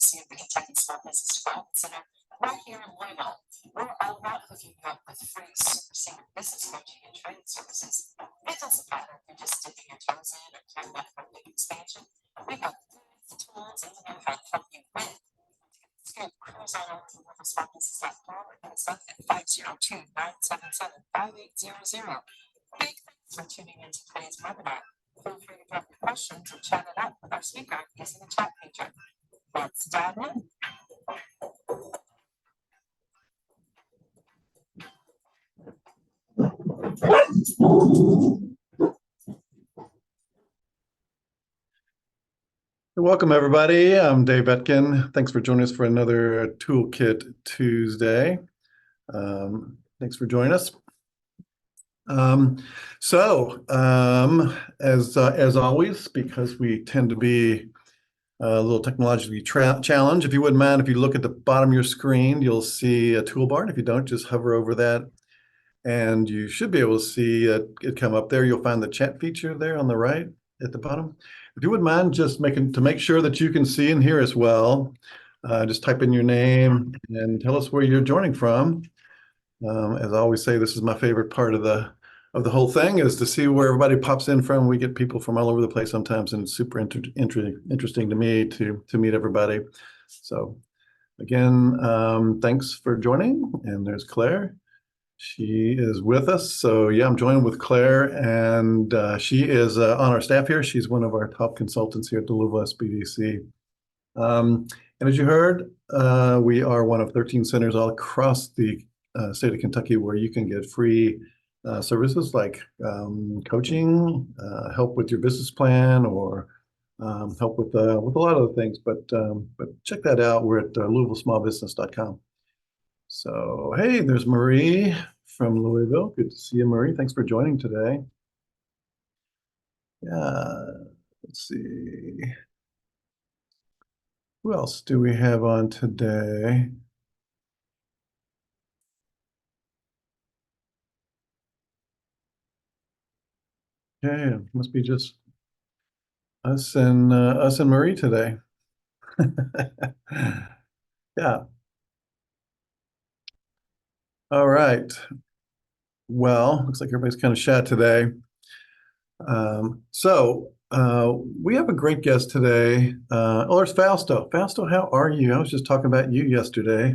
BDC of the Kentucky Small Business Development Center. Right here in Louisville, we're all about hooking you up with free super secret business coaching and training services. It doesn't matter if you're just dipping your toes in or planning that for a big expansion. We've got the tools and the know-how to help you win. Scoop, cruise on over to loveismartbusiness.com or hit us up at 502-977-5800. Big thanks for tuning in to today's webinar. Feel free to drop your questions or chat it up with our speaker using the chat feature. Let's dive in. Welcome, everybody. I'm Dave Etkin. Thanks for joining us for another Toolkit Tuesday. Thanks for joining us. As always, because we tend to be a little technologically challenged, if you wouldn't mind, if you look at the bottom of your screen, you'll see a toolbar. And if you don't, just hover over that, and you should be able to see it come up there. You'll find the chat feature there on the right at the bottom. If you wouldn't mind just make sure that you can see and hear as well, just type in your name and tell us where you're joining from. As I always say, this is my favorite part of the whole thing, is to see where everybody pops in from. We get people from all over the place sometimes, and it's super interesting to me to meet everybody. So again, thanks for joining. And there's Claire. She is with us. So yeah, I'm joined with Claire, and she is on our staff here. She's one of our top consultants here at the Louisville SBDC. And as you heard, we are one of 13 centers all across the state of Kentucky where you can get free services like coaching, help with your business plan, or help with a lot of things. But check that out. We're at LouisvilleSmallBusiness.com. So, hey, there's Marie from Louisville. Good to see you, Marie. Thanks for joining today. Yeah, let's see. Who else do we have on today? Okay, it must be just us and Marie today. Yeah. All right. Well, looks like everybody's kind of shy today. We have a great guest today. There's Fausto. Fausto, how are you? I was just talking about you yesterday.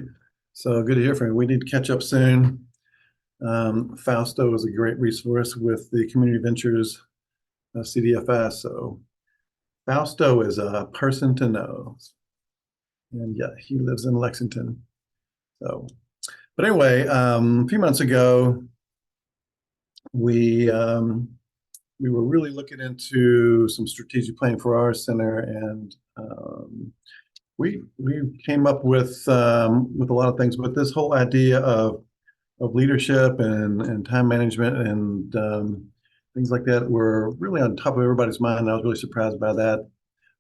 So good to hear from you. We need to catch up soon. Fausto is a great resource with the Community Ventures CDFS. So Fausto is a person to know. And yeah, he lives in Lexington. So, but anyway, a few months ago, we were really looking into some strategic planning for our center, and we came up with a lot of things. But this whole idea of leadership and time management and things like that were really on top of everybody's mind. I was really surprised by that.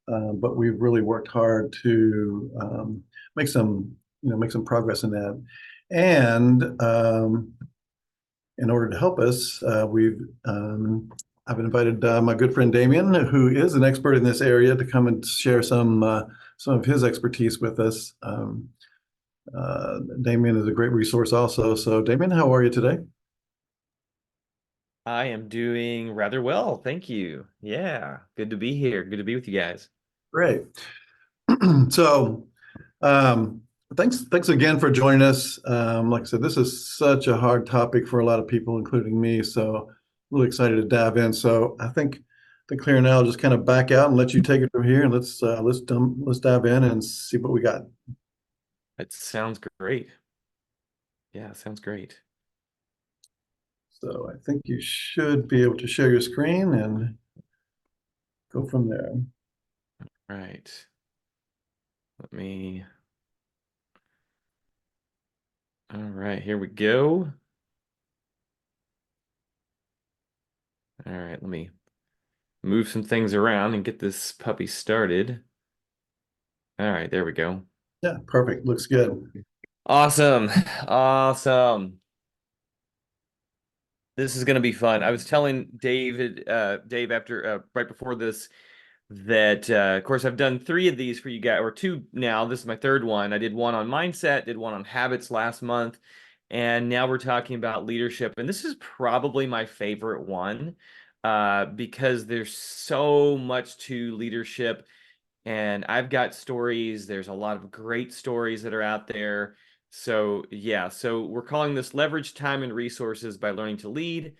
But we've really worked hard to make some progress in that. And in order to help us, I've invited my good friend Damien, who is an expert in this area, to come and share some of his expertise with us. Damien is a great resource also. So Damien, how are you today? I am doing rather well, thank you. Yeah, good to be here. Good to be with you guys. Great. So thanks again for joining us. Like I said, this is such a hard topic for a lot of people, including me. So really excited to dive in. So I think Claire and I'll just kind of back out and let you take it from here, and let's dive in and see what we got. It sounds great. Yeah, sounds great. So I think you should be able to share your screen and go from there. Right. Let me. All right, here we go. All right, let me move some things around and get this puppy started. All right, there we go. Yeah, perfect. Looks good. Awesome. Awesome. This is going to be fun. I was telling Dave after right before this that, of course, I've done 3 of these for you guys, or 2 now. This is my 3rd one. I did one on mindset, did one on habits last month, and now we're talking about leadership. And this is probably my favorite one because there's so much to leadership. And I've got stories. There's a lot of great stories that are out there. So, yeah, so we're calling this Leverage Time and Resources by Learning to Lead.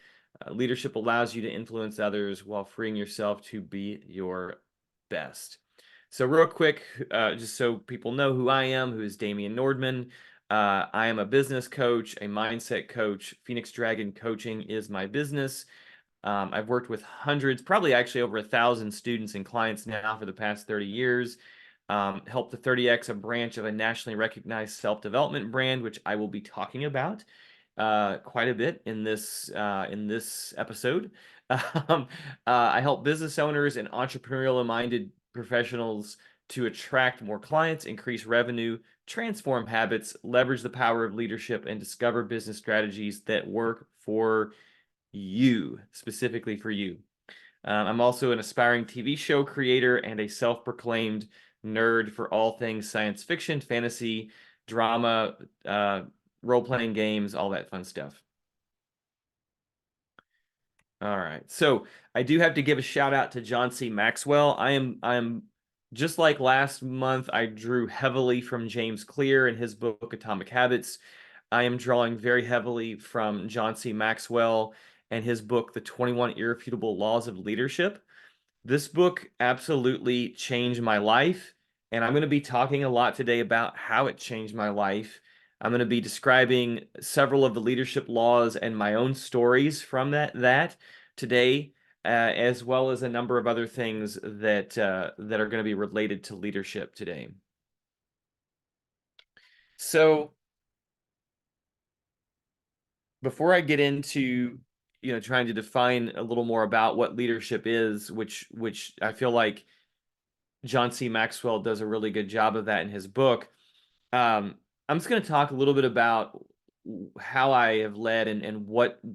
Leadership allows you to influence others while freeing yourself to be your best. So, real quick, just so people know who I am, who is Damian Nordman. I am a business coach, a mindset coach. Phoenix Dragon Coaching is my business. I've worked with hundreds, probably actually over 1,000 students and clients now for the past 30 years. Helped to 30X, a branch of a nationally recognized self-development brand, which I will be talking about quite a bit in this episode. I help business owners and entrepreneurial-minded professionals to attract more clients, increase revenue, transform habits, leverage the power of leadership, and discover business strategies that work for you, specifically for you. I'm also an aspiring TV show creator and a self-proclaimed nerd for all things science fiction, fantasy, drama, role-playing games, all that fun stuff. All right, so I do have to give a shout out to John C. Maxwell. I'm just like last month, I drew heavily from James Clear and his book Atomic Habits. I am drawing very heavily from John C. Maxwell and his book, The 21 Irrefutable Laws of Leadership. This book absolutely changed my life, and I'm going to be talking a lot today about how it changed my life. I'm going to be describing several of the leadership laws and my own stories from that today, as well as a number of other things that that are going to be related to leadership today. So, before I get into trying to define a little more about what leadership is, which I feel like John C. Maxwell does a really good job of that in his book. I'm just going to talk a little bit about how I have led and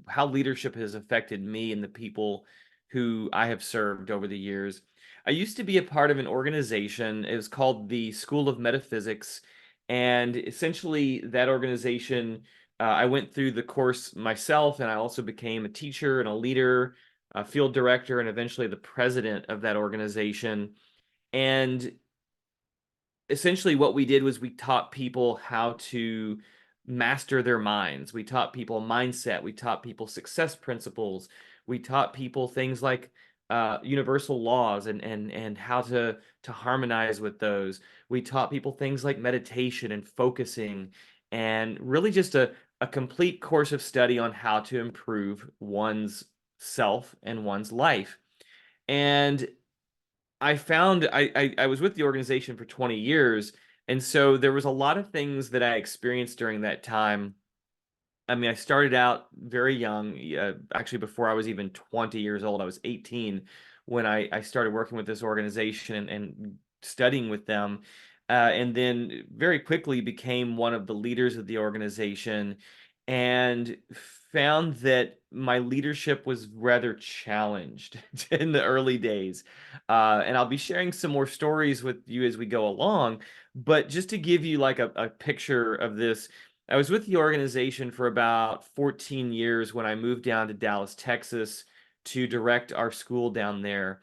how leadership has affected me and the people who I have served over the years. I used to be a part of an organization. It was called the School of Metaphysics, and essentially that organization, I went through the course myself, and I also became a teacher and a leader, a field director, and eventually the president of that organization. And essentially what we did was we taught people how to master their minds. We taught people mindset. We taught people success principles. We taught people things like universal laws and how to harmonize with those. We taught people things like meditation and focusing, and really just a complete course of study on how to improve one's self and one's life. And I found I was with the organization for 20 years, and so there was a lot of things that I experienced during that time. I mean, I started out very young, actually before I was even 20 years old. I was 18 when I started working with this organization and studying with them, and then very quickly became one of the leaders of the organization, and found that my leadership was rather challenged in the early days. And I'll be sharing some more stories with you as we go along. But just to give you like a picture of this, I was with the organization for about 14 years when I moved down to Dallas, Texas to direct our school down there.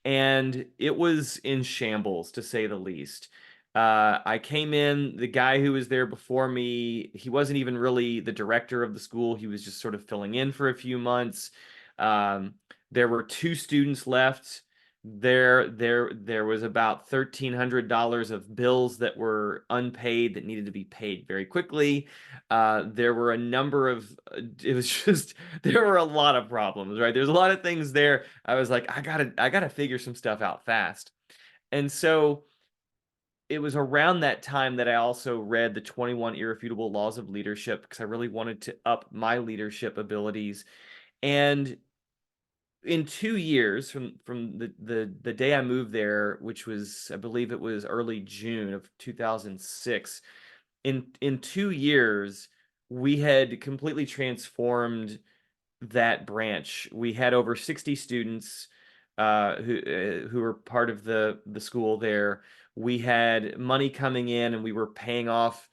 And it was in shambles, to say the least. I came in, the guy who was there before me, he wasn't even really the director of the school. He was just sort of filling in for a few months. Um, there were 2 students left. There was about $1,300 of bills that were unpaid that needed to be paid very quickly. There were a number of it was just there were a lot of problems, right? There's a lot of things there. I was like, I gotta figure some stuff out fast. And so it was around that time that I also read the 21 Irrefutable Laws of Leadership because I really wanted to up my leadership abilities. And in 2 years from the day I moved there, which was, I believe it was early June of 2006, in 2 years, we had completely transformed that branch. We had over 60 students. who were part of the school there. We had money coming in, and we were paying off,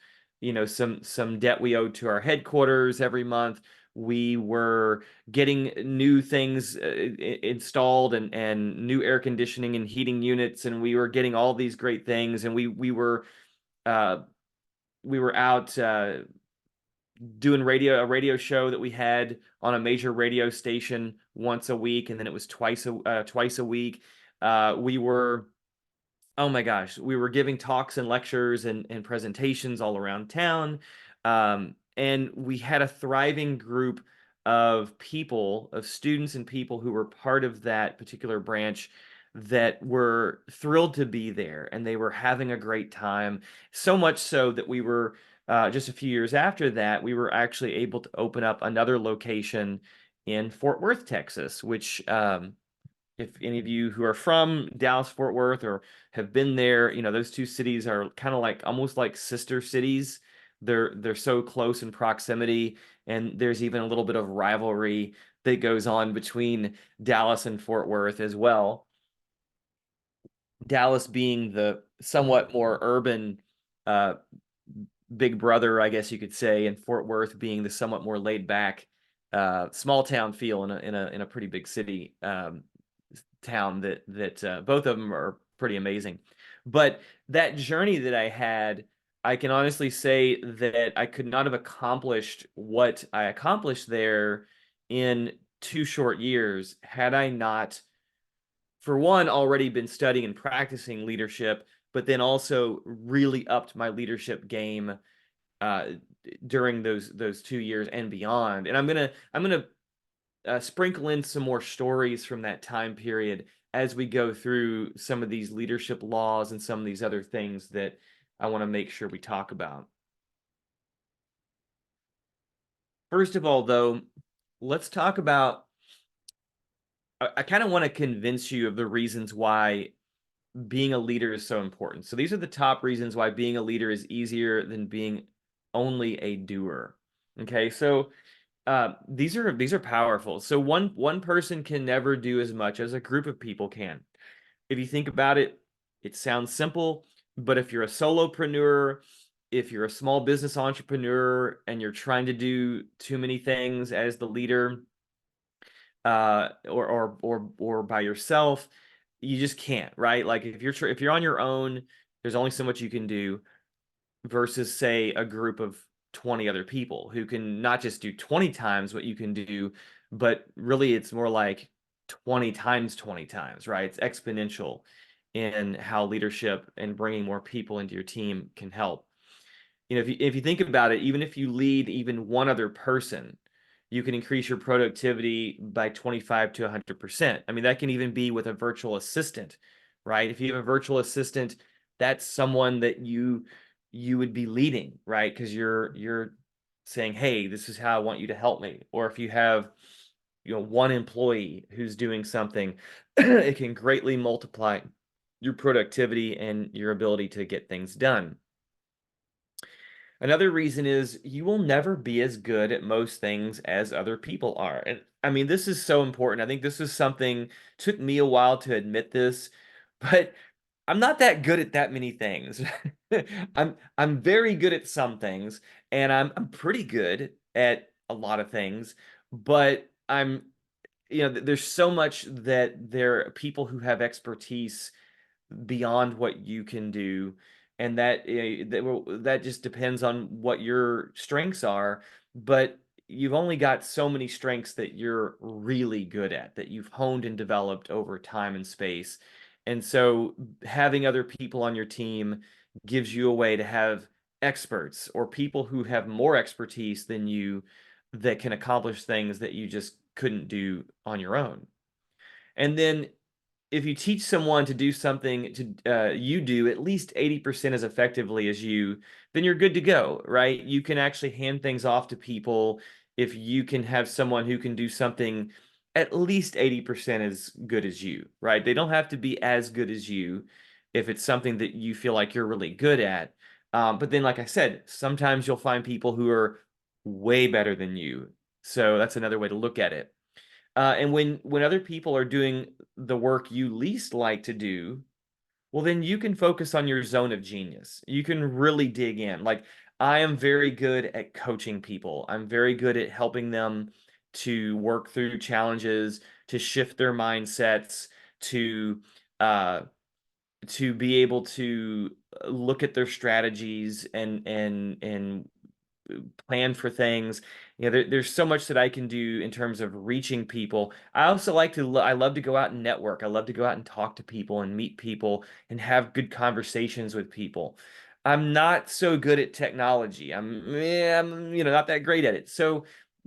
some debt we owed to our headquarters every month. We were getting new things installed, and new air conditioning and heating units, and we were getting all these great things. And we were out doing a radio show that we had on a major radio station once a week, and then it was twice a week. We were Oh my gosh, we were giving talks and lectures and presentations all around town. And we had a thriving group of people, of students and people who were part of that particular branch, that were thrilled to be there, and they were having a great time. So much so that we were, just a few years after that, we were actually able to open up another location in Fort Worth, Texas, which, if any of you who are from Dallas, Fort Worth, or have been there, those two cities are kind of like, almost like sister cities. They're so close in proximity, and there's even a little bit of rivalry that goes on between Dallas and Fort Worth as well. Dallas being the somewhat more urban big brother, I guess you could say, and Fort Worth being the somewhat more laid back small town feel in a pretty big city town, that both of them are pretty amazing. But that journey that I had, I can honestly say that I could not have accomplished what I accomplished there in 2 short years had I not, for one, already been studying and practicing leadership, but then also really upped my leadership game uh, during those 2 years and beyond. And I'm gonna sprinkle in some more stories from that time period as we go through some of these leadership laws and some of these other things that I want to make sure we talk about. First of all, though, let's talk about, I kind of want to convince you of the reasons why being a leader is so important. So these are the top reasons why being a leader is easier than being only a doer. Okay, so these are powerful. So one person can never do as much as a group of people can. If you think about it, it sounds simple, but if you're a solopreneur, if you're a small business entrepreneur, and you're trying to do too many things as the leader, or by yourself, you just can't, right? Like if you're on your own, there's only so much you can do, versus, say, a group of 20 other people who can not just do 20 times what you can do, but really it's more like 20 times 20 times, right? It's exponential in how leadership and bringing more people into your team can help. If you think about it, even if you lead even one other person, you can increase your productivity by 25 to 100%. I mean, that can even be with a virtual assistant, right? If you have a virtual assistant, that's someone that you would be leading, right? Because you're saying, hey, this is how I want you to help me. Or if you have, one employee who's doing something, it can greatly multiply your productivity and your ability to get things done. Another reason is you will never be as good at most things as other people are. And I mean, this is so important. I think this is something, took me a while to admit this, but I'm not that good at that many things. I'm very good at some things, and I'm pretty good at a lot of things, but there's so much that there are people who have expertise beyond what you can do, and that just depends on what your strengths are. But you've only got so many strengths that you're really good at, that you've honed and developed over time and space. And so having other people on your team gives you a way to have experts or people who have more expertise than you, that can accomplish things that you just couldn't do on your own. And then if you teach someone to do something you do at least 80% as effectively as you, then you're good to go, right? You can actually hand things off to people if you can have someone who can do something at least 80% as good as you, right? They don't have to be as good as you if it's something that you feel like you're really good at. But then, like I said, sometimes you'll find people who are way better than you. So that's another way to look at it. And when other people are doing the work you least like to do, well, then you can focus on your zone of genius. You can really dig in. Like, I am very good at coaching people. I'm very good at helping them to work through challenges, to shift their mindsets, to uh, be able to look at their strategies and plan for things. There's so much that I can do in terms of reaching people. I also I love to go out and network. I love to go out and talk to people and meet people and have good conversations with people. I'm not so good at technology. I'm not that great at it. So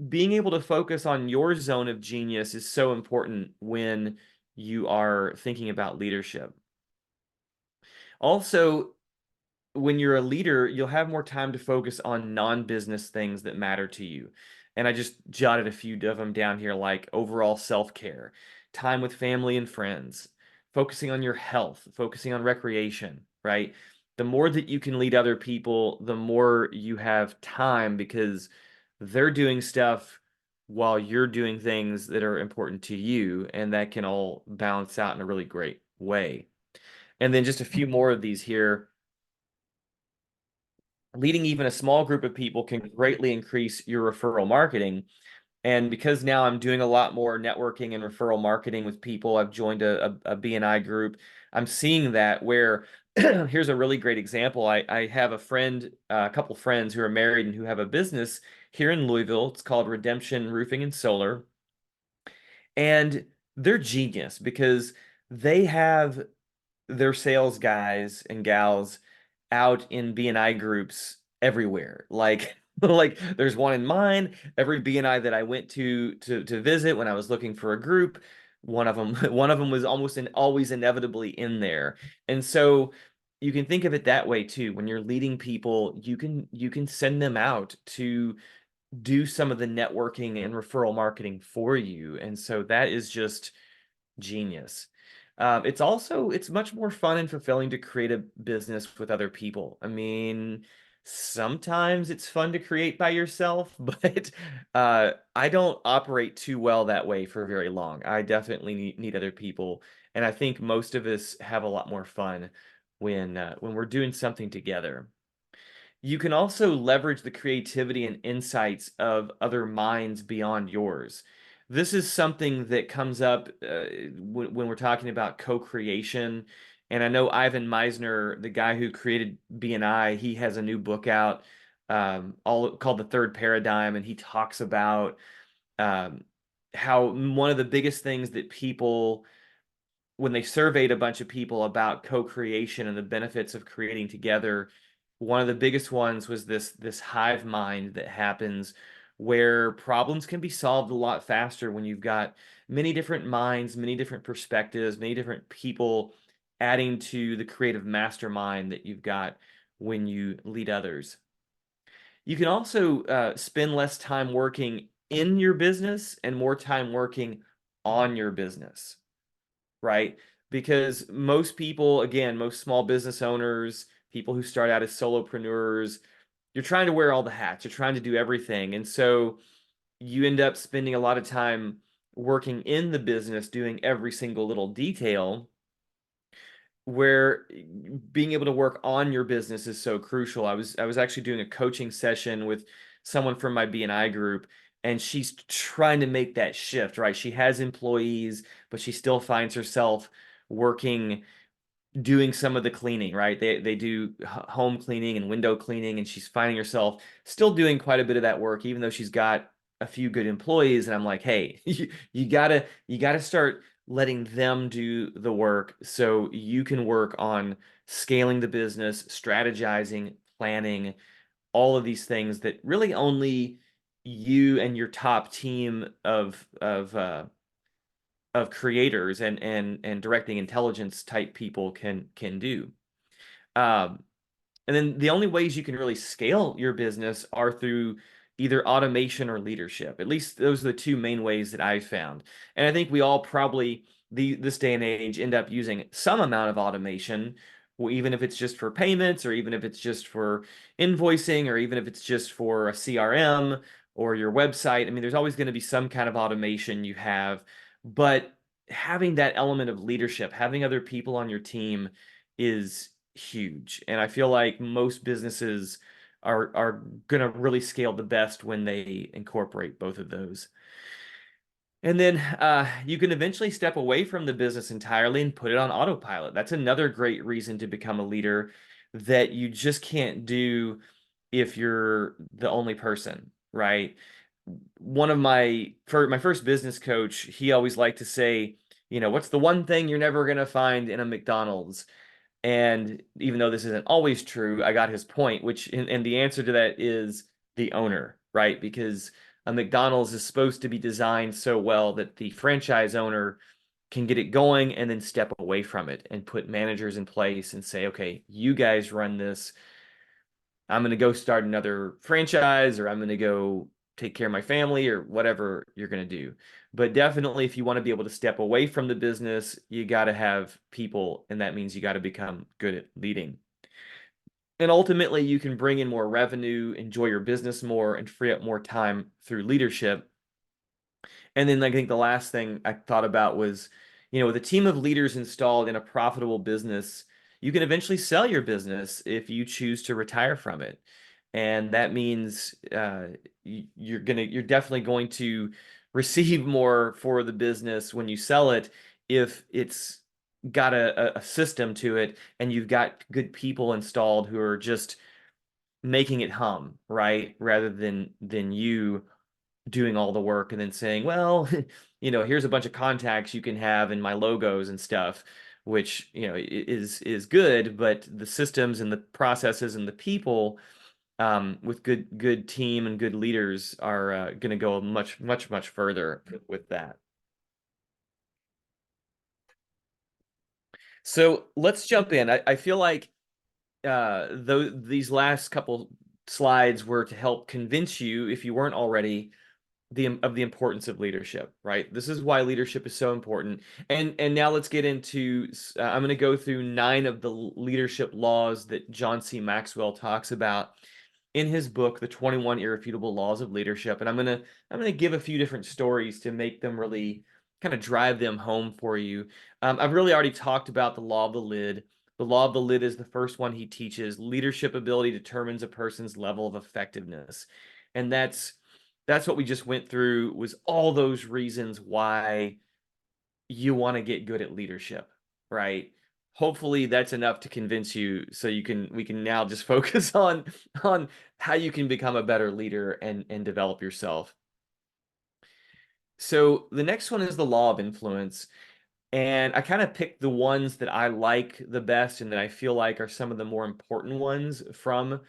being able to focus on your zone of genius is so important when you are thinking about leadership. Also, when you're a leader, you'll have more time to focus on non-business things that matter to you. And I just jotted a few of them down here, like overall self-care, time with family and friends, focusing on your health, focusing on recreation, right? The more that you can lead other people, the more you have time because they're doing stuff while you're doing things that are important to you, and that can all balance out in a really great way. And then just a few more of these here. Leading even a small group of people can greatly increase your referral marketing. And because now I'm doing a lot more networking and referral marketing with people, I've joined a BNI group. I'm seeing that where here's a really great example. I have a couple friends who are married and who have a business here in Louisville. It's called Redemption Roofing and Solar. And they're genius because they have their sales guys and gals out in BNI groups everywhere. Like like there's one in mine. Every BNI that I went to visit when I was looking for a group, one of them was always inevitably in there. And so you can think of it that way too. When you're leading people, you can send them out to do some of the networking and referral marketing for you. And so that is just genius. It's much more fun and fulfilling to create a business with other people. I mean, sometimes it's fun to create by yourself, but I don't operate too well that way for very long. I definitely need other people, and I think most of us have a lot more fun when we're doing something together. You can also leverage the creativity and insights of other minds beyond yours. This is something that comes up when we're talking about co-creation. And I know Ivan Meisner, the guy who created BNI, he has a new book out all called The Third Paradigm, and he talks about um, how one of the biggest things that people, when they surveyed a bunch of people about co-creation and the benefits of creating together, one of the biggest ones was this hive mind that happens where problems can be solved a lot faster when you've got many different minds, many different perspectives, many different people adding to the creative mastermind that you've got when you lead others. You can also spend less time working in your business and more time working on your business, right? Because most people, again, most small business owners, people who start out as solopreneurs, you're trying to wear all the hats, you're trying to do everything. And so you end up spending a lot of time working in the business, doing every single little detail, where being able to work on your business is so crucial. I was actually doing a coaching session with someone from my BNI group, and she's trying to make that shift, right? She has employees, but she still finds herself working, doing some of the cleaning, right? They do home cleaning and window cleaning, and she's finding herself still doing quite a bit of that work, even though she's got a few good employees. And I'm like, hey, you gotta start letting them do the work so you can work on scaling the business, strategizing, planning, all of these things that really only you and your top team of creators and directing intelligence type people can do. Um, and then the only ways you can really scale your business are through either automation or leadership. At least those are the two main ways that I've found. And I think we all probably this day and age end up using some amount of automation, even if it's just for payments, or even if it's just for invoicing, or even if it's just for a CRM, or your website. I mean, there's always going to be some kind of automation you have, but having that element of leadership, having other people on your team is huge. And I feel like most businesses are going to really scale the best when they incorporate both of those. And then you can eventually step away from the business entirely and put it on autopilot. That's another great reason to become a leader that you just can't do if you're the only person, right? One of my first business coach, he always liked to say, what's the one thing you're never going to find in a McDonald's? And even though this isn't always true, I got his point, and the answer to that is the owner, right? Because a McDonald's is supposed to be designed so well that the franchise owner can get it going and then step away from it and put managers in place and say, okay, you guys run this. I'm going to go start another franchise, or I'm going to go take care of my family, or whatever you're going to do. But definitely, if you want to be able to step away from the business, you got to have people, and that means you got to become good at leading. And ultimately, you can bring in more revenue, enjoy your business more, and free up more time through leadership. And then I think the last thing I thought about was, with a team of leaders installed in a profitable business, you can eventually sell your business if you choose to retire from it. And that means you're definitely going to receive more for the business when you sell it if it's got a system to it and you've got good people installed who are just making it hum, right? Rather than you doing all the work and then saying, well, here's a bunch of contacts you can have in my logos and stuff, which, is good, but the systems and the processes and the people with good team and good leaders are going to go much, much, much further with that. So let's jump in. I feel like these last couple slides were to help convince you, if you weren't already, of the importance of leadership, right? This is why leadership is so important. And now let's get into, I'm going to go through 9 of the leadership laws that John C. Maxwell talks about in his book, The 21 Irrefutable Laws of Leadership. And I'm going to give a few different stories to make them really kind of drive them home for you. I've really already talked about the law of the lid. The law of the lid is the first one he teaches. Leadership ability determines a person's level of effectiveness. And that's what we just went through, was all those reasons why you want to get good at leadership, right? Hopefully that's enough to convince you, so we can now just focus on how you can become a better leader and develop yourself. So the next one is the law of influence. And I kind of picked the ones that I like the best and that I feel like are some of the more important ones from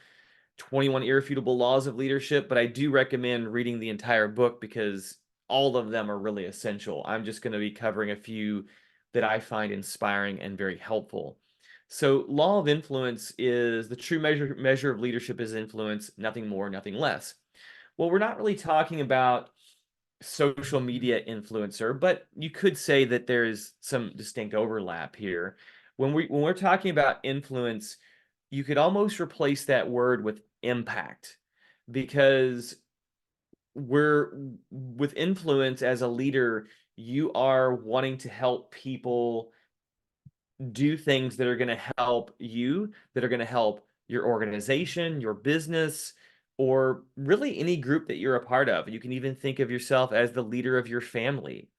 21 Irrefutable Laws of Leadership, but I do recommend reading the entire book because all of them are really essential. I'm just going to be covering a few that I find inspiring and very helpful. So, law of influence is the true measure of leadership is influence, nothing more, nothing less. Well, we're not really talking about social media influencer, but you could say that there's some distinct overlap here. When we're talking about influence, you could almost replace that word with impact, because with influence as a leader, you are wanting to help people do things that are going to help you, that are going to help your organization, your business, or really any group that you're a part of. You can even think of yourself as the leader of your family,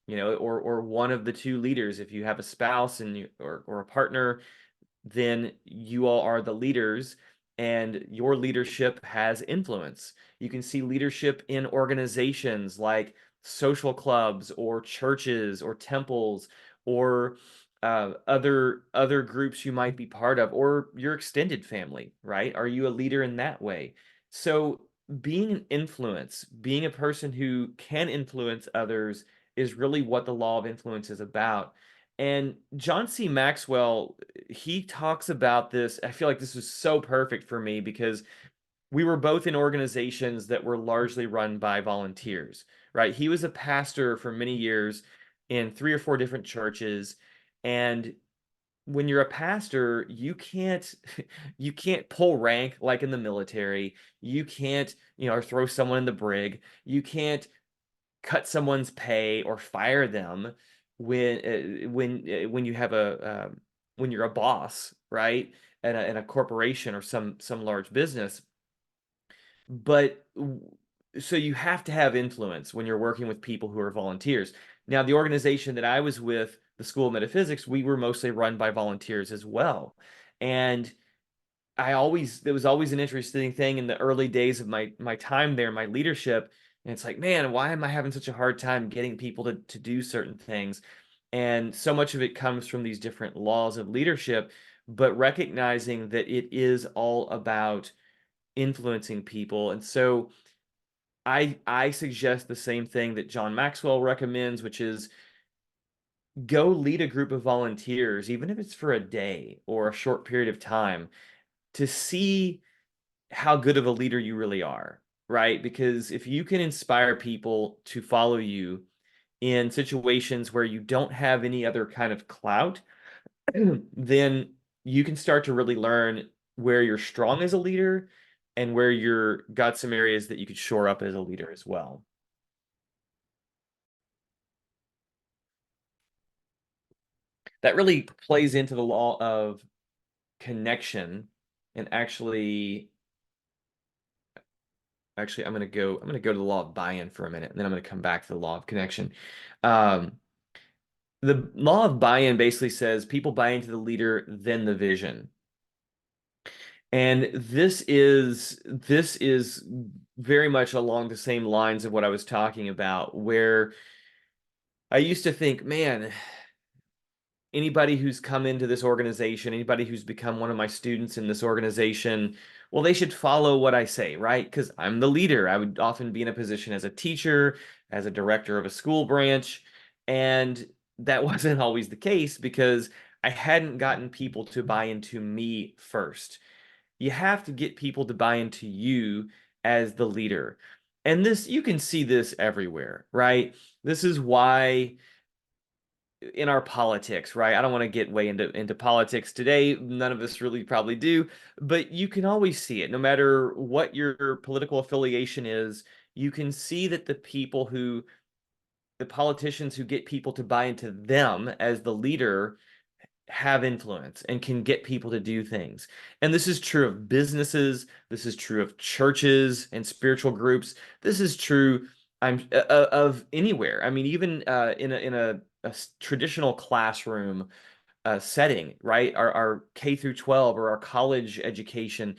or one of the two leaders. If you have a spouse or a partner, then you all are the leaders, and your leadership has influence. You can see leadership in organizations like social clubs or churches or temples, or other groups you might be part of, or your extended family, right? Are you a leader in that way? So being an influence, being a person who can influence others, is really what the law of influence is about. And John C. Maxwell, he talks about this. I feel like this was so perfect for me because we were both in organizations that were largely run by volunteers, right? He was a pastor for many years in 3 or 4 different churches, and when you're a pastor, you can't you can't pull rank like in the military. You can't, or throw someone in the brig. You can't cut someone's pay or fire them when you have when you're a boss, right? In a corporation or some large business. But so you have to have influence when you're working with people who are volunteers. Now, the organization that I was with, the School of Metaphysics, we were mostly run by volunteers as well. And it was always an interesting thing in the early days of my time there, my leadership. And it's like, man, why am I having such a hard time getting people to do certain things? And so much of it comes from these different laws of leadership, but recognizing that it is all about influencing people. And so I suggest the same thing that John Maxwell recommends, which is go lead a group of volunteers, even if it's for a day or a short period of time, to see how good of a leader you really are, right? Because if you can inspire people to follow you in situations where you don't have any other kind of clout, then you can start to really learn where you're strong as a leader and where you're got some areas that you could shore up as a leader as well. That really plays into the law of connection. And actually I'm going to go to the law of buy-in for a minute, and then I'm going to come back to the law of connection. um, the law of buy-in basically says people buy into the leader, then the vision. And this is very much along the same lines of what I was talking about, where I used to think, man, anybody who's come into this organization, anybody who's become one of my students in this organization, well, they should follow what I say, right? Because I'm the leader. I would often be in a position as a teacher, as a director of a school branch, and that wasn't always the case because I hadn't gotten people to buy into me first. You have to get people to buy into you as the leader. And this, you can see this everywhere, right? This is why in our politics, right? I don't want to get way into politics today. None of us really probably do, but you can always see it. No matter what your political affiliation is, you can see that the politicians who get people to buy into them as the leader have influence and can get people to do things. And this is true of businesses. This is true of churches and spiritual groups. This is true of anywhere. I mean, even in a traditional classroom setting, right? Our K through 12 or our college education.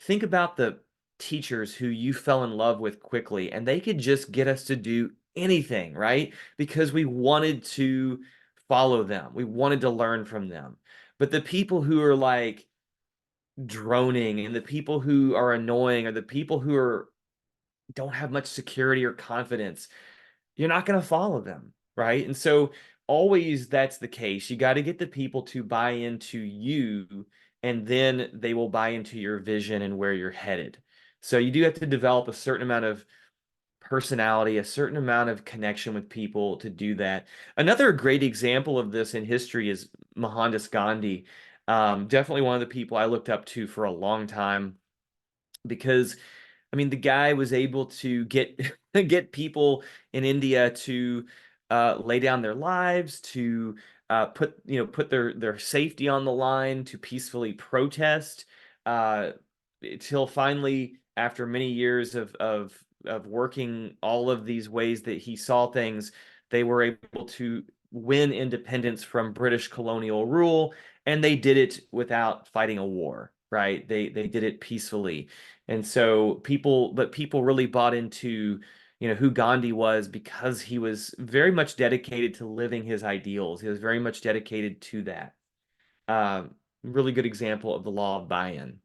Think about the teachers who you fell in love with quickly, and they could just get us to do anything, right? Because we wanted to follow them. We wanted to learn from them. But the people who are like droning and the people who are annoying or the people who don't have much security or confidence, you're not going to follow them, right? And so always that's the case. You got to get the people to buy into you, and then they will buy into your vision and where you're headed. So you do have to develop a certain amount of personality, a certain amount of connection with people to do that. Another great example of this in history is Mohandas Gandhi. Definitely one of the people I looked up to for a long time because I mean, the guy was able to get get people in India to lay down their lives, to put their safety on the line, to peacefully protest, uh, till finally, after many years of working all of these ways that he saw things, they were able to win independence from British colonial rule, and they did it without fighting a war, right? They did it peacefully. And so people really bought into, who Gandhi was because he was very much dedicated to living his ideals. He was very much dedicated to that. Really good example of the law of buy-in.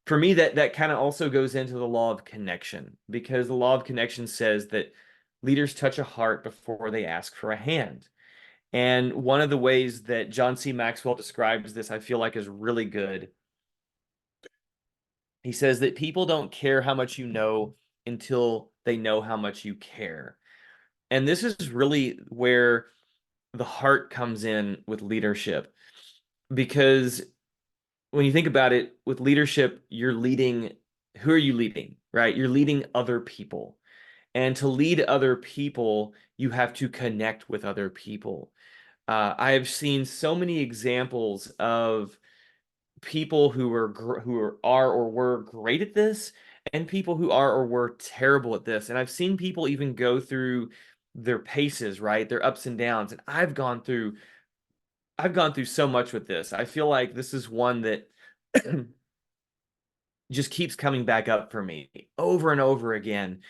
For me, that kind of also goes into the law of connection, because the law of connection says that leaders touch a heart before they ask for a hand. And one of the ways that John C. Maxwell describes this, I feel like, is really good. He says that people don't care how much you know until they know how much you care. And this is really where the heart comes in with leadership, because when you think about it, with leadership, you're leading. Who are you leading, right? You're leading other people. And to lead other people, you have to connect with other people. I have seen so many examples of people are or were great at this, and people who are or were terrible at this. And I've seen people even go through their paces, right? Their ups and downs. And I've gone through so much with this. I feel like this is one that just keeps coming back up for me over and over again,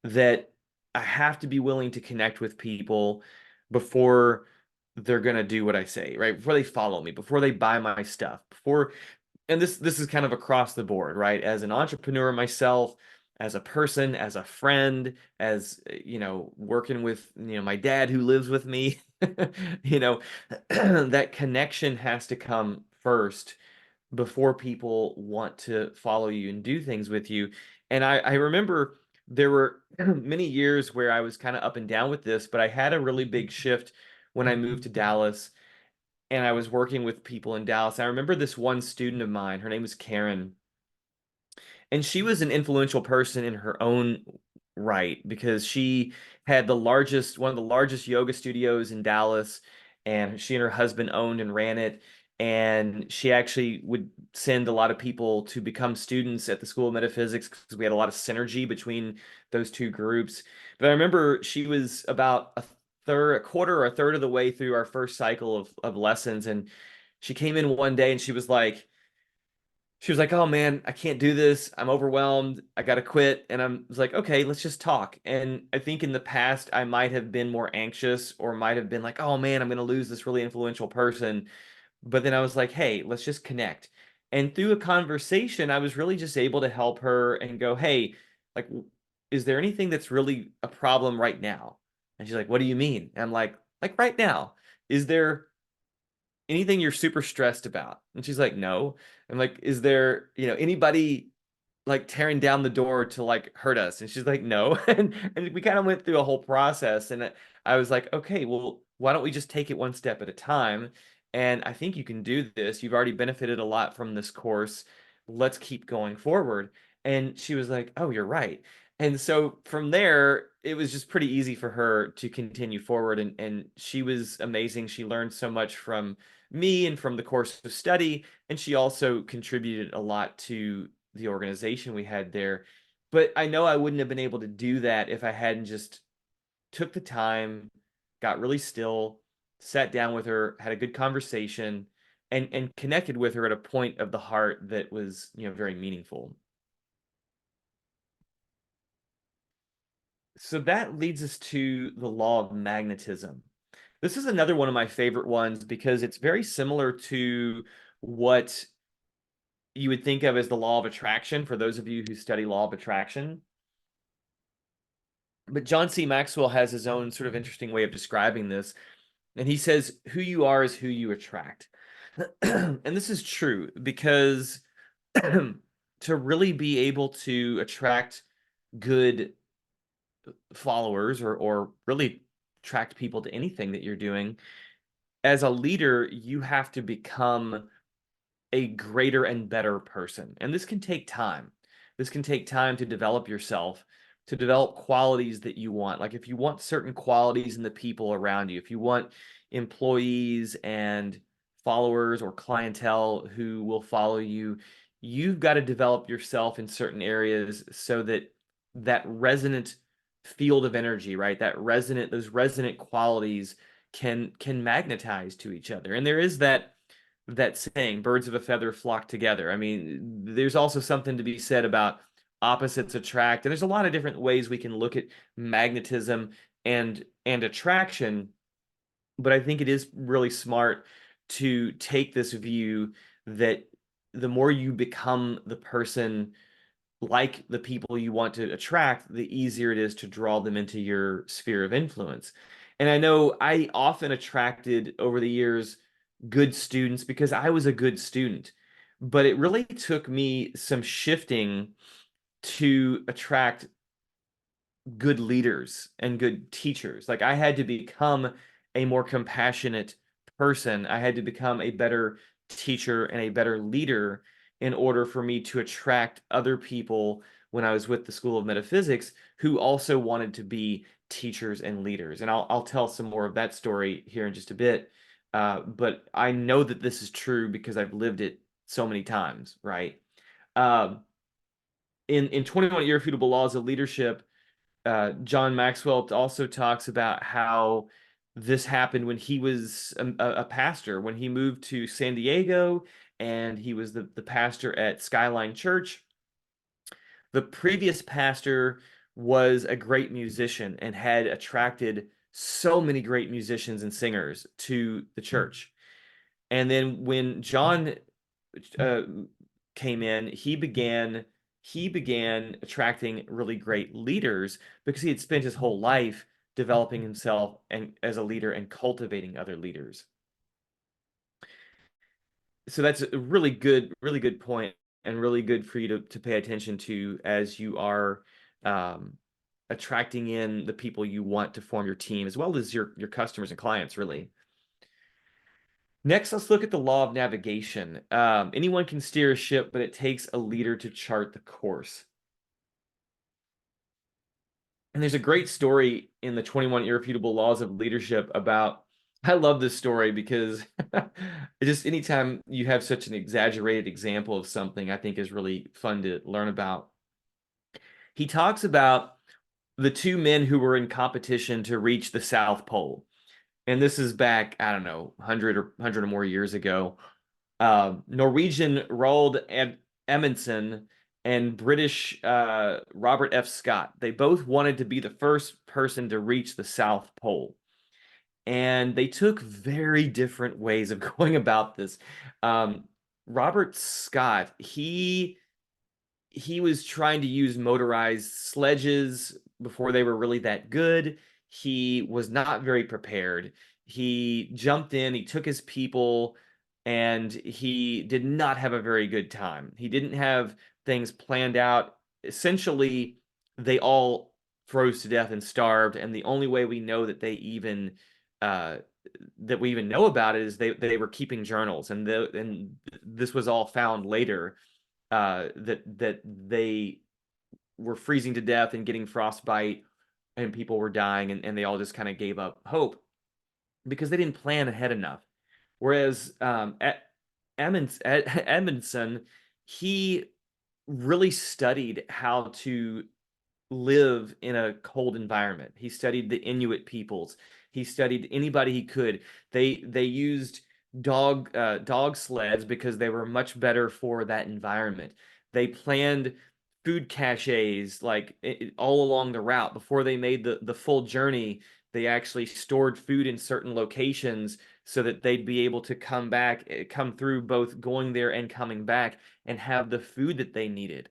that I have to be willing to connect with people before they're going to do what I say, right? Before they follow me, before they buy my stuff, before, and this is kind of across the board, right? As an entrepreneur myself, as a person, as a friend, as working with my dad who lives with me, you know, that connection has to come first before people want to follow you and do things with you. And I remember there were many years where I was kind of up and down with this, but I had a really big shift when I moved to Dallas and I was working with people in Dallas. I remember this one student of mine, her name was Karen, and she was an influential person in her own right, because she had one of the largest yoga studios in Dallas, and she and her husband owned and ran it. And she actually would send a lot of people to become students at the School of Metaphysics, because we had a lot of synergy between those two groups. But I remember she was about a quarter or a third of the way through our first cycle of lessons, and she came in one day and she was like, "Oh man, I can't do this. I'm overwhelmed. I gotta quit." And was like, "Okay, let's just talk." And I think in the past, I might have been more anxious, or might have been like, "Oh man, I'm gonna lose this really influential person." But then I was like, "Hey, let's just connect." And through a conversation, I was really just able to help her and go, "Hey, like, is there anything that's really a problem right now?" And she's like, "What do you mean?" And I'm like right now, is there anything you're super stressed about?" And she's like, "No." I'm like, "Is there, anybody like tearing down the door to like hurt us?" And she's like, "No." And we kind of went through a whole process. And I was like, "Okay, well, why don't we just take it one step at a time? And I think you can do this. You've already benefited a lot from this course. Let's keep going forward." And she was like, "Oh, you're right." And so from there, it was just pretty easy for her to continue forward. And she was amazing. She learned so much from me and from the course of study. And she also contributed a lot to the organization we had there. But I know I wouldn't have been able to do that if I hadn't just took the time, got really still, sat down with her, had a good conversation, and connected with her at a point of the heart that was, very meaningful. So that leads us to the law of magnetism. This is another one of my favorite ones, because it's very similar to what you would think of as the law of attraction, for those of you who study law of attraction. But John C. Maxwell has his own sort of interesting way of describing this. And he says, "Who you are is who you attract." And this is true, because to really be able to attract good followers, or really attract people to anything that you're doing, as a leader, you have to become a greater and better person. And this can take time. This can take time to develop yourself, to develop qualities that you want. Like if you want certain qualities in the people around you, if you want employees and followers or clientele who will follow you, you've got to develop yourself in certain areas so that that resonant field of energy, right? Those resonant qualities can magnetize to each other. And there is that saying, birds of a feather flock together. I mean, there's also something to be said about opposites attract. And there's a lot of different ways we can look at magnetism and attraction. But I think it is really smart to take this view that the more you become the person like the people you want to attract, the easier it is to draw them into your sphere of influence. And I know I often attracted over the years good students because I was a good student, but it really took me some shifting to attract good leaders and good teachers. Like I had to become a more compassionate person. I had to become a better teacher and a better leader in order for me to attract other people when I was with the School of Metaphysics who also wanted to be teachers and leaders. And I'll tell some more of that story here in just a bit. But I know that this is true because I've lived it so many times, right? Um, in 21 Irrefutable Laws of Leadership, John Maxwell also talks about how this happened when he was a pastor, when he moved to San Diego and he was the pastor at Skyline Church. The previous pastor was a great musician and had attracted so many great musicians and singers to the church. And then when John uh, came in, he began attracting really great leaders because he had spent his whole life developing himself and as a leader and cultivating other leaders. So that's a really good point, and really good for you to pay attention to as you are um, attracting in the people you want to form your team, as well as your customers and clients, really. Next, let's look at the law of navigation. Anyone can steer a ship, but it takes a leader to chart the course. And there's a great story in the 21 Irrefutable Laws of Leadership about, I love this story because just anytime you have such an exaggerated example of something, I think is really fun to learn about. He talks about the two men who were in competition to reach the South Pole. And this is back, I don't know, 100 or more years ago. Norwegian Roald Amundsen and British Robert F. Scott. They both wanted to be the first person to reach the South Pole. And they took very different ways of going about this. Robert Scott, he was trying to use motorized sledges before they were really that good. He was not very prepared. He jumped in, he took his people, and he did not have a very good time. He didn't have things planned out. Essentially, they all froze to death and starved, and the only way we know that they even uh, that we even know about it is they were keeping journals, and this was all found later, that they were freezing to death and getting frostbite, and people were dying, and they all just kind of gave up hope because they didn't plan ahead enough. Whereas Edmondson, he really studied how to live in a cold environment. He studied the Inuit peoples. He studied anybody he could. They used dog sleds because they were much better for that environment. They planned food caches like all along the route before they made the full journey. They actually stored food in certain locations so that they'd be able to come through both going there and coming back and have the food that they needed.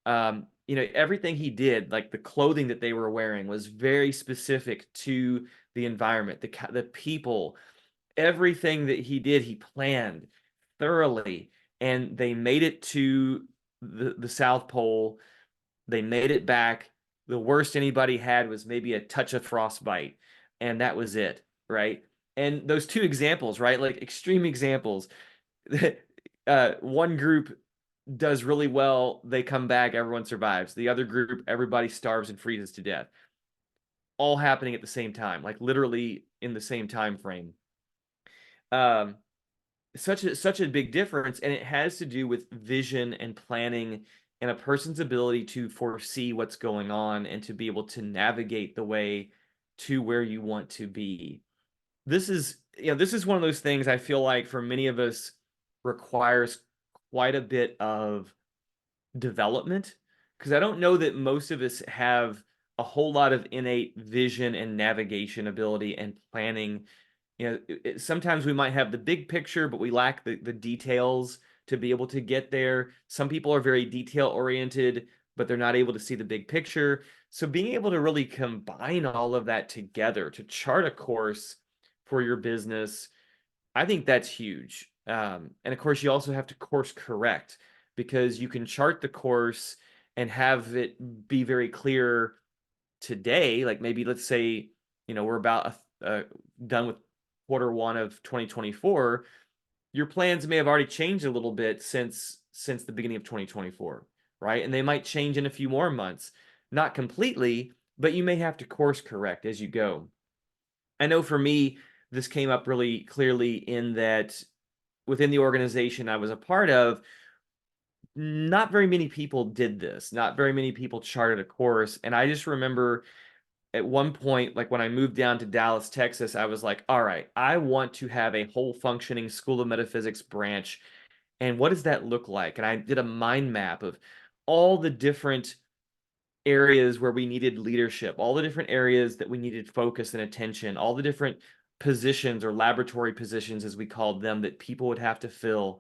Everything he did, like the clothing that they were wearing, was very specific to the environment, the people. Everything that he did, he planned thoroughly, and they made it to the South Pole. They made it back. The worst anybody had was maybe a touch of frostbite, and that was it, right? And those two examples, right, like extreme examples. One group does really well, they come back, everyone survives. The other group, everybody starves and freezes to death. All happening at the same time, like literally in the same time frame. Such a big difference, and it has to do with vision and planning and a person's ability to foresee what's going on and to be able to navigate the way to where you want to be. This is one of those things I feel like for many of us requires quite a bit of development, because I don't know that most of us have a whole lot of innate vision and navigation ability and planning. Sometimes we might have the big picture, but we lack the details to be able to get there. Some people are very detail oriented, but they're not able to see the big picture. So being able to really combine all of that together to chart a course for your business, I think that's huge. And of course, you also have to course correct, because you can chart the course and have it be very clear today. Like maybe let's say, we're about done with Q1 of 2024, your plans may have already changed a little bit since the beginning of 2024, right? And they might change in a few more months, not completely, but you may have to course correct as you go. I know for me, this came up really clearly in that within the organization I was a part of, not very many people did this. Not very many people charted a course. And I just remember at one point, like when I moved down to Dallas, Texas, I was like, all right, I want to have a whole functioning School of Metaphysics branch. And what does that look like? And I did a mind map of all the different areas where we needed leadership, all the different areas that we needed focus and attention, all the different positions or laboratory positions, as we called them, that people would have to fill.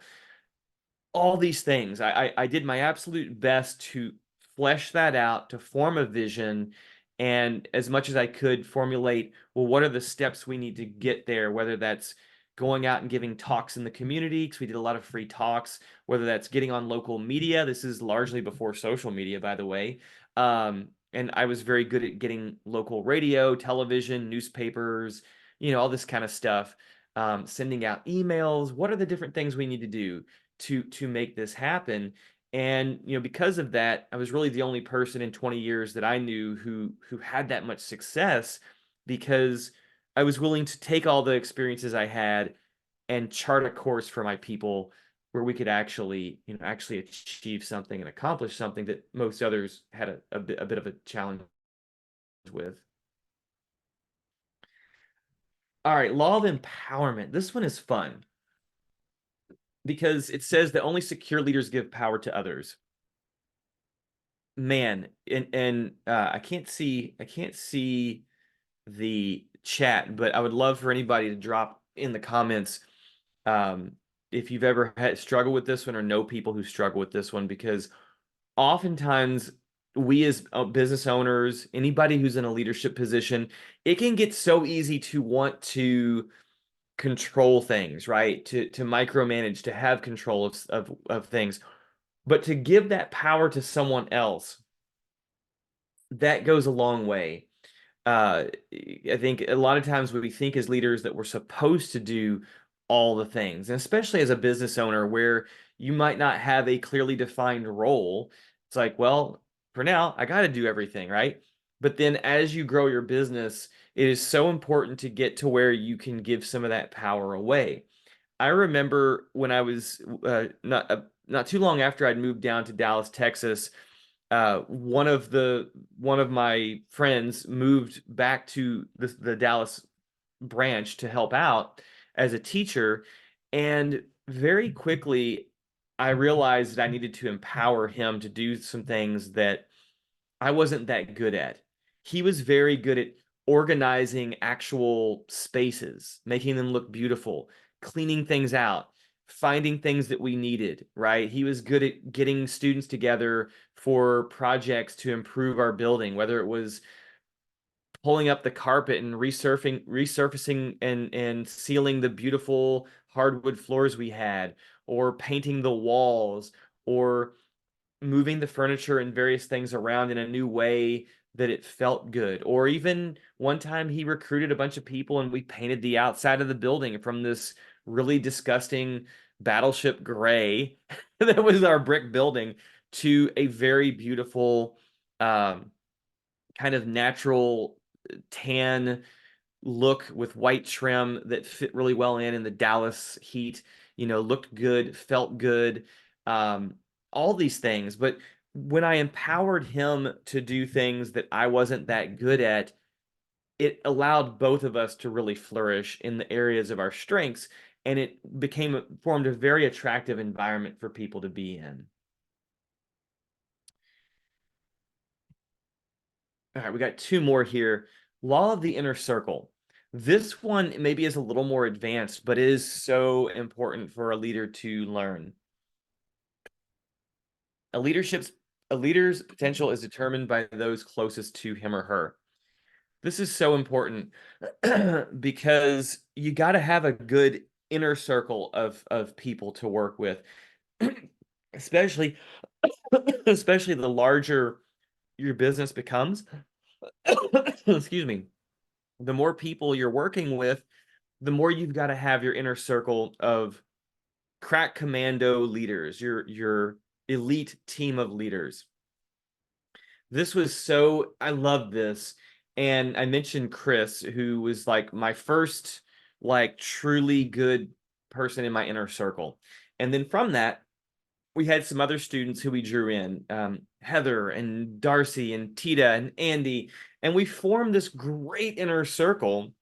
All these things. I did my absolute best to flesh that out, to form a vision, and as much as I could formulate, well, what are the steps we need to get there, whether that's going out and giving talks in the community, because we did a lot of free talks, whether that's getting on local media. This is largely before social media, by the way. And I was very good at getting local radio, television, newspapers, all this kind of stuff. Sending out emails. What are the different things we need to do to make this happen? And because of that, I was really the only person in 20 years that I knew who had that much success, because I was willing to take all the experiences I had and chart a course for my people where we could actually achieve something and accomplish something that most others had a bit of a challenge with. All right, law of empowerment. This one is fun because it says that only secure leaders give power to others. Man, and I can't see the chat, but I would love for anybody to drop in the comments if you've ever struggled with this one or know people who struggle with this one, because oftentimes we as business owners, anybody who's in a leadership position, it can get so easy to want to control things, right? To micromanage, to have control of things. But to give that power to someone else, that goes a long way. I think a lot of times we think as leaders that we're supposed to do all the things, and especially as a business owner where you might not have a clearly defined role. It's like, well, for now, I got to do everything, right? But then as you grow your business, it is so important to get to where you can give some of that power away. I remember when I was not too long after I'd moved down to Dallas, Texas, one of my friends moved back to the Dallas branch to help out as a teacher, and very quickly I realized that I needed to empower him to do some things that I wasn't that good at. He was very good at organizing actual spaces, making them look beautiful, cleaning things out, finding things that we needed, right? He was good at getting students together for projects to improve our building, whether it was pulling up the carpet and resurfacing and sealing the beautiful hardwood floors we had, or painting the walls, or moving the furniture and various things around in a new way that it felt good. Or even one time he recruited a bunch of people and we painted the outside of the building from this really disgusting battleship gray that was our brick building to a very beautiful kind of natural tan look with white trim that fit really well in the Dallas heat, looked good, felt good, all these things. But when I empowered him to do things that I wasn't that good at, it allowed both of us to really flourish in the areas of our strengths, and it formed a very attractive environment for people to be in. All right, we got two more here. Law of the inner circle. This one maybe is a little more advanced, but it is so important for a leader to learn. A leader's potential is determined by those closest to him or her. This is so important because you got to have a good inner circle of people to work with, especially the larger your business becomes. Excuse me. the more people you're working with, the more you've got to have your inner circle of crack commando leaders, your elite team of leaders. This was so, I love this. And I mentioned Chris, who was like my first like truly good person in my inner circle. And then from that, we had some other students who we drew in, Heather and Darcy and Tita and Andy, and we formed this great inner circle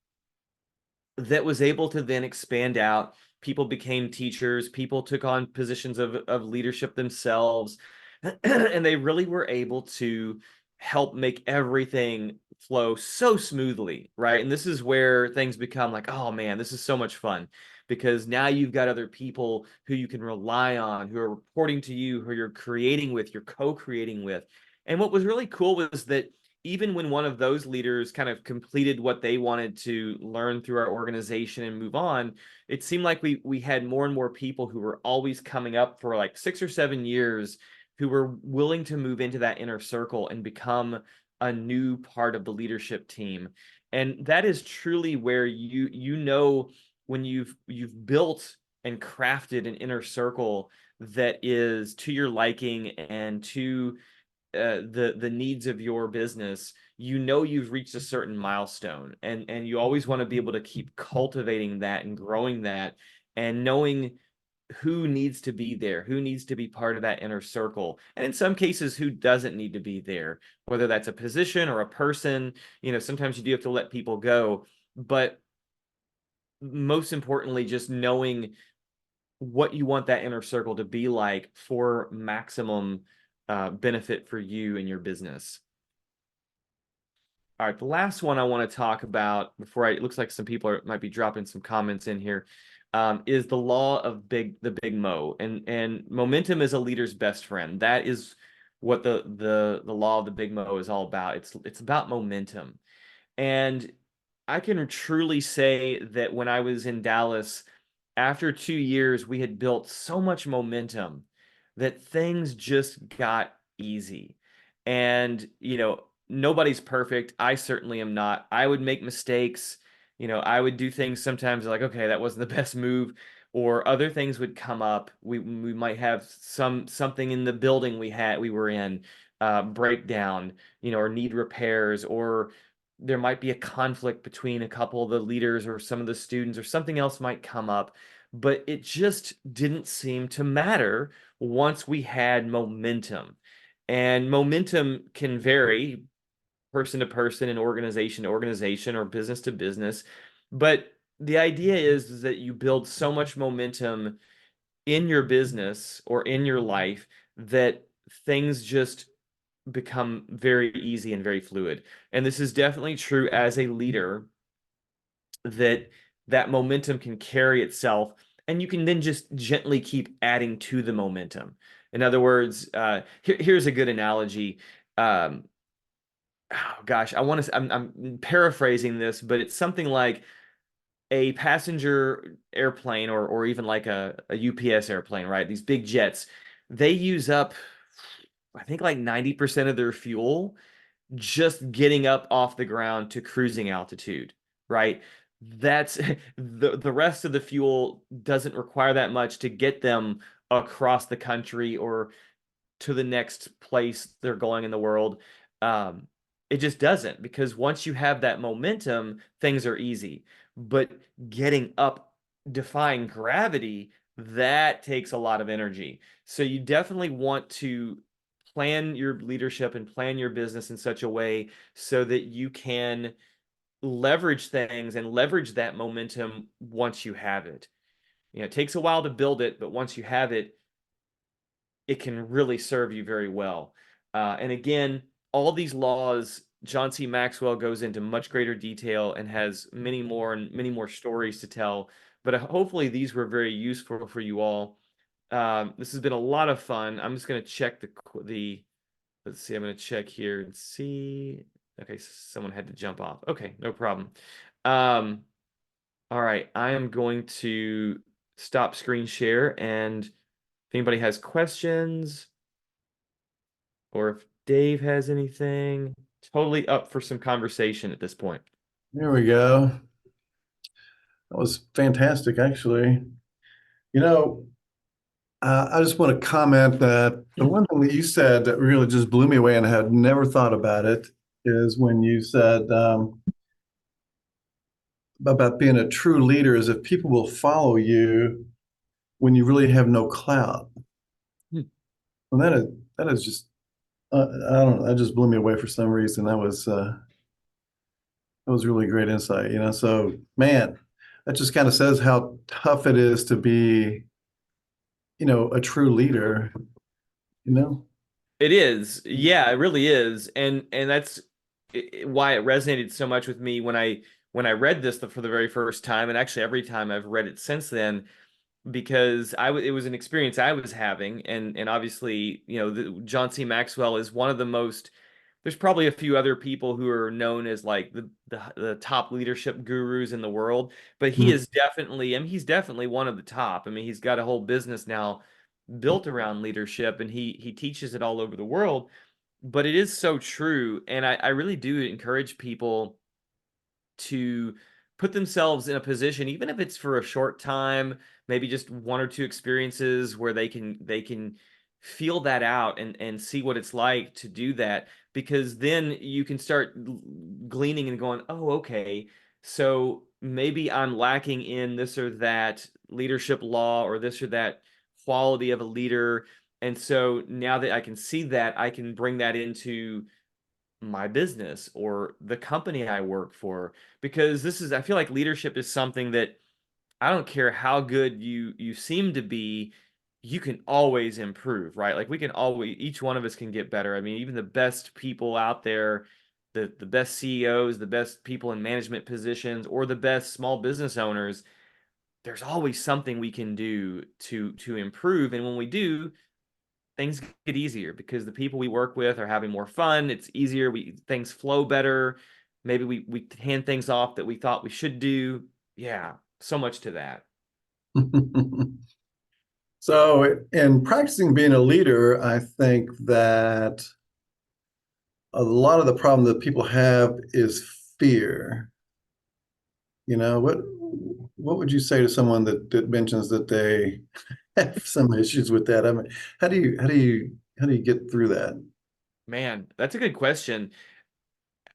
that was able to then expand out. People became teachers, people took on positions of leadership themselves, and they really were able to help make everything flow so smoothly, right? And this is where things become like, oh man, this is so much fun, because now you've got other people who you can rely on, who are reporting to you, who you're creating with, you're co-creating with. And what was really cool was that even when one of those leaders kind of completed what they wanted to learn through our organization and move on, it seemed like we had more and more people who were always coming up for like 6 or 7 years, who were willing to move into that inner circle and become a new part of the leadership team. And that is truly where you know when you've built and crafted an inner circle that is to your liking and to the needs of your business, you know you've reached a certain milestone, and you always want to be able to keep cultivating that and growing that, and knowing who needs to be there, who needs to be part of that inner circle, and in some cases who doesn't need to be there, whether that's a position or a person. Sometimes you do have to let people go, but most importantly, just knowing what you want that inner circle to be like for maximum benefit for you and your business. All right, the last one I want to talk about before it looks like some people might be dropping some comments in here, is the law of the big Mo, and momentum is a leader's best friend. That is what the law of the big Mo is all about. It's about momentum, and I can truly say that when I was in Dallas, after 2 years, we had built so much momentum that things just got easy. And, nobody's perfect. I certainly am not. I would make mistakes. I would do things sometimes like, okay, that wasn't the best move. Or other things would come up. We might have something in the building we were in breakdown, or need repairs, or there might be a conflict between a couple of the leaders or some of the students, or something else might come up, but it just didn't seem to matter once we had momentum. And momentum can vary person to person and organization to organization or business to business. But the idea is that you build so much momentum in your business or in your life that things just become very easy and very fluid. And this is definitely true as a leader, that momentum can carry itself, and you can then just gently keep adding to the momentum. In other words, here's a good analogy. Oh gosh, I'm paraphrasing this, but it's something like a passenger airplane, or even like a UPS airplane, right? These big jets, they use up, I think, like 90% of their fuel just getting up off the ground to cruising altitude, right? That's the rest of the fuel doesn't require that much to get them across the country or to the next place they're going in the world. Um, it just doesn't, because once you have that momentum, things are easy. But getting up, defying gravity, that takes a lot of energy. So you definitely want to plan your leadership and plan your business in such a way so that you can leverage things and leverage that momentum once you have it. It takes a while to build it, but once you have it, it can really serve you very well. And again, all these laws, John C. Maxwell goes into much greater detail and has many more and many more stories to tell. But hopefully these were very useful for you all. This has been a lot of fun. I'm just going to check the let's see. I'm going to check here and see. Okay, someone had to jump off. Okay, no problem. All right, I am going to stop screen share, and if anybody has questions, or if Dave has anything, totally up for some conversation at this point. There we go. That was fantastic, actually. You know, I just want to comment that the one thing that you said that really just blew me away and I had never thought about it is when you said about being a true leader is if people will follow you when you really have no clout. Hmm. And that is just I don't know, that just blew me away for some reason. That was really great insight, you know. So man, that just kind of says how tough it is to be, you know, a true leader, you know. It is. Yeah, it really is. And that's why it resonated so much with me when I read this for the very first time, and actually every time I've read it since then, because it was an experience I was having, and obviously, you know, John C. Maxwell is one of the most. There's probably a few other people who are known as like the top leadership gurus in the world, but he Mm. is definitely, I mean, he's definitely one of the top. I mean, he's got a whole business now built around leadership, and he teaches it all over the world. But it is so true, and I really do encourage people to put themselves in a position, even if it's for a short time, maybe just one or two experiences where they can feel that out and see what it's like to do that, because then you can start gleaning and going, oh, okay, so maybe I'm lacking in this or that leadership law or this or that quality of a leader. And so now that I can see that, I can bring that into my business or the company I work for, because I feel like leadership is something that I don't care how good you seem to be, you can always improve, right? Like we can always, each one of us can get better. I mean, even the best people out there, the best CEOs, the best people in management positions, or the best small business owners, there's always something we can do to improve. And when we do, things get easier because the people we work with are having more fun. It's easier. Things flow better. Maybe we hand things off that we thought we should do. Yeah, so much to that. So in practicing being a leader, I think that a lot of the problem that people have is fear. You know, what would you say to someone that mentions that they have some issues with that? I mean, how do you get through that? Man, that's a good question.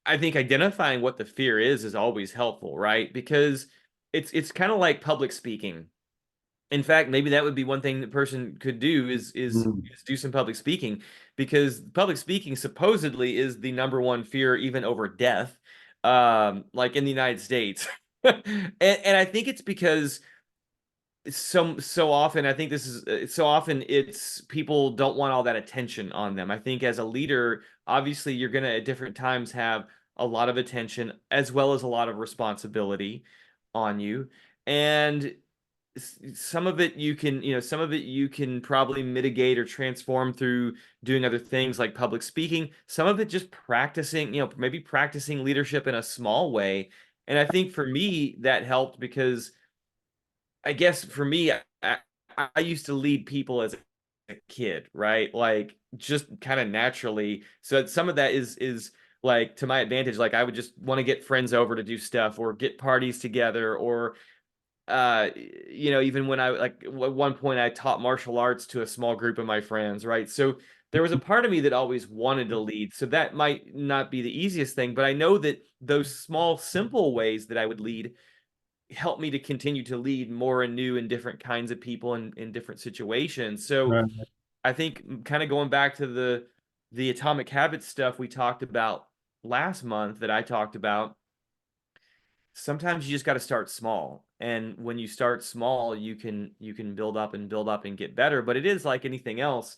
I think identifying what the fear is always helpful, right? Because it's kind of like public speaking. In fact, maybe that would be one thing the person could do Mm. is do some public speaking, because public speaking supposedly is the number one fear, even over death, like in the United States. And I think it's because so often, I think this is so often it's people don't want all that attention on them. I think as a leader, obviously you're gonna at different times have a lot of attention as well as a lot of responsibility on you. And some of it you can, you know, some of it you can probably mitigate or transform through doing other things like public speaking. Some of it just practicing, you know, maybe practicing leadership in a small way. And I think for me that helped because I guess for me, I used to lead people as a kid, right? Like just kind of naturally. So some of that is like to my advantage. Like I would just want to get friends over to do stuff or get parties together, or you know, even when I like at one point I taught martial arts to a small group of my friends, right? So there was a part of me that always wanted to lead. So that might not be the easiest thing, but I know that those small, simple ways that I would lead help me to continue to lead more and new and different kinds of people in different situations. So Right. I think kind of going back to the atomic habits stuff we talked about last month that I talked about, sometimes you just got to start small. And when you start small, you can build up and build up and get better. But it is like anything else.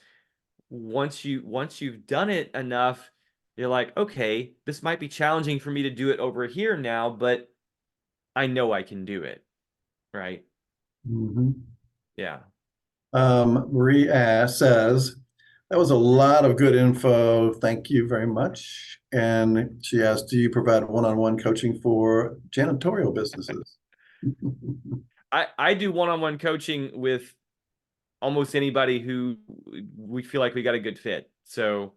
Once you've done it enough, you're like, okay, this might be challenging for me to do it over here now, but I know I can do it, right? Mhm. Yeah. Marie says, that was a lot of good info. Thank you very much. And she asked, do you provide one-on-one coaching for janitorial businesses? I do one-on-one coaching with almost anybody who we feel like we got a good fit. So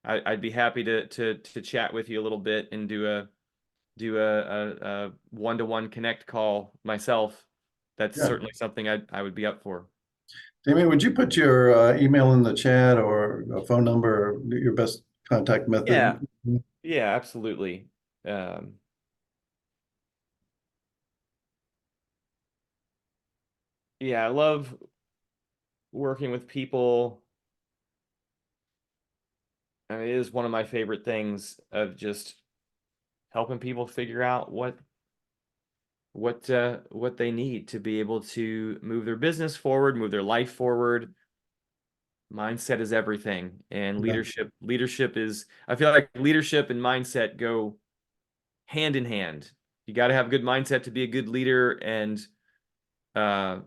I'd be happy to chat with you a little bit and do do a one-to-one connect call myself, that's Yeah. certainly something I would be up for. Damien, would you put your email in the chat or a phone number or your best contact method? Yeah. Yeah, absolutely. Yeah, I love working with people. I mean, it is one of my favorite things of just helping people figure out what they need to be able to move their business forward, move their life forward. Mindset is everything, and Yeah. leadership is, I feel like leadership and mindset go hand in hand. You got to have a good mindset to be a good leader, and a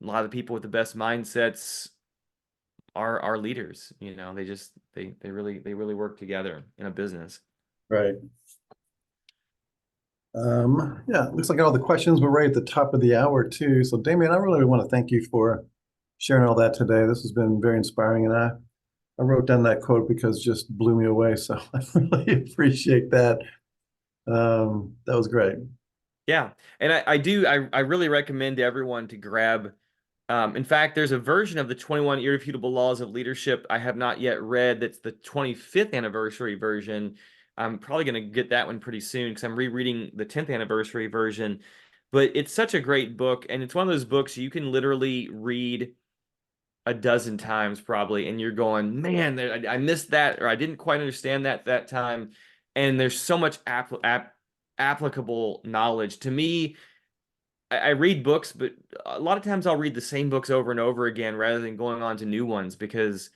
lot of people with the best mindsets are leaders. You know, they really work together in a business. Right. Yeah, looks like all the questions were right at the top of the hour too. So Damien, I really want to thank you for sharing all that today. This has been very inspiring, and I wrote down that quote because it just blew me away. So I really appreciate that. That was great. Yeah, and I really recommend everyone to grab. In fact, there's a version of the 21 Irrefutable Laws of Leadership I have not yet read. That's the 25th anniversary version. I'm probably going to get that one pretty soon because I'm rereading the 10th anniversary version. But it's such a great book, and it's one of those books you can literally read a dozen times probably, and you're going, man, I missed that, or I didn't quite understand that time. And there's so much applicable knowledge. To me, I read books, but a lot of times I'll read the same books over and over again rather than going on to new ones, because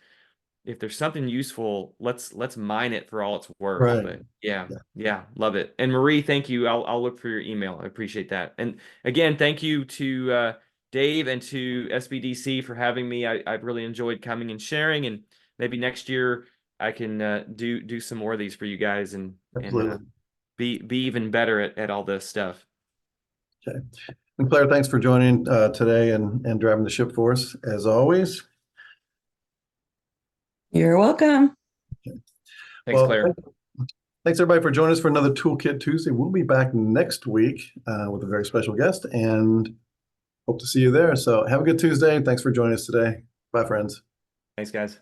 if there's something useful, let's mine it for all it's worth. Right. But yeah, Yeah. yeah, love it. And Marie, thank you. I'll look for your email. I appreciate that. And again, thank you to Dave and to SBDC for having me. I've really enjoyed coming and sharing, and maybe next year I can do some more of these for you guys and Absolutely. be even better at all this stuff. Okay. And Claire, thanks for joining today and driving the ship for us as always. You're welcome. Thanks, Claire. Thanks everybody for joining us for another Toolkit Tuesday. We'll be back next week with a very special guest and hope to see you there. So have a good Tuesday. Thanks for joining us today. Bye, friends. Thanks, guys.